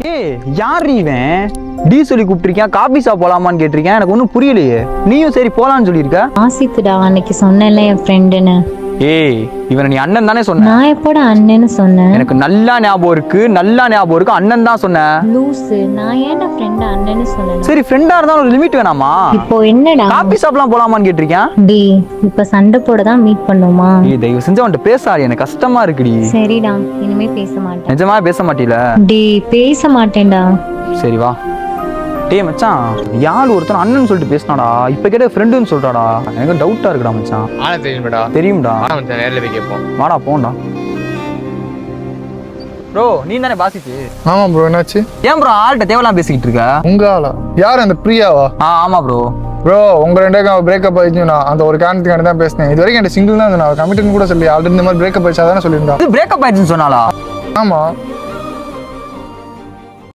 ஏய் யார் இவன்? டீ சொல்லி கூப்பிட்டிருக்கேன், காபி ஷாப் போலாமான்னு கேட்டிருக்கேன். எனக்கு ஒன்றும் புரியலையே. நீயும் சரி போலான்னு சொல்லியிருக்க. ஆசித்துடா, அன்னைக்கு சொன்னேன்ல என் ஃப்ரெண்டுன்னு. ஏய் இவனை நீ அண்ணன் தானே சொன்ன? நான் எப்போட அண்ணன்னு சொன்னேன்? எனக்கு நல்லா ஞாபகம் இருக்கு, அண்ணன் தான் சொன்னேன். லூசு, நான் ஏன்டா ஃப்ரெண்ட் அண்ணன்னு சொன்னேன்? சரி ஃப்ரெண்டா இருந்தாலும் ஒரு லிமிட் வேணாமா? இப்போ என்னடா? காபி ஷாப்லாம் போலாமான்னு கேட்டிருக்கேன். டி, இப்ப சண்டை போட தான் மீட் பண்ணுமா? ஏய் தயவு செஞ்சு அவன்கிட்ட பேசாடி, எனக்கு கஷ்டமா இருக்குடி. சரிடா, இனிமே பேச மாட்டேன். நிஜமா பேச மாட்டீல? டி, பேச மாட்டேன்டா. சரி வா. டேய் மச்சான், யாழ் ஒருத்தன் அண்ணன் சொல்லிட்டு பேசினாடா, இப்ப கேட்ட ஃப்ரெண்டுன்னு சொல்றாடா. எனக்கு டவுட்டா இருக்குடா மச்சான். ஆனா தெரியுமாடா? தெரியும்டா. மச்சான் நேர்ல போய் கேட்போம். வாடா போண்டா. ப்ரோ நீ தானே பாசிச்சு? ஆமா ப்ரோ, என்னாச்சு? ஏன் ப்ரோ ஆள்கிட்ட தேவலாம் பேசிக்கிட்டு இருக்க? உங்க ஆளா? யார் அந்த பிரியாவா? ஆமா ப்ரோ. ப்ரோ உங்க ரெண்டேக்கும் பிரேக்கப் ஆயிடுச்சுண்ணா, அந்த ஒரு காரணத்துக்காண்டி தான் பேசினேன். இது வரைக்கும் என் சிங்கிள் தான் இருந்தேன், கமிட்னு கூட சொல்லி ஆல்ரெடி இந்த மாதிரி பிரேக்கப் ஆயிடுச்சா தானே சொல்லியிருந்தா. இது பிரேக்கப் ஆயிடுச்சுன்னு சொன்னாலா? ஆமா.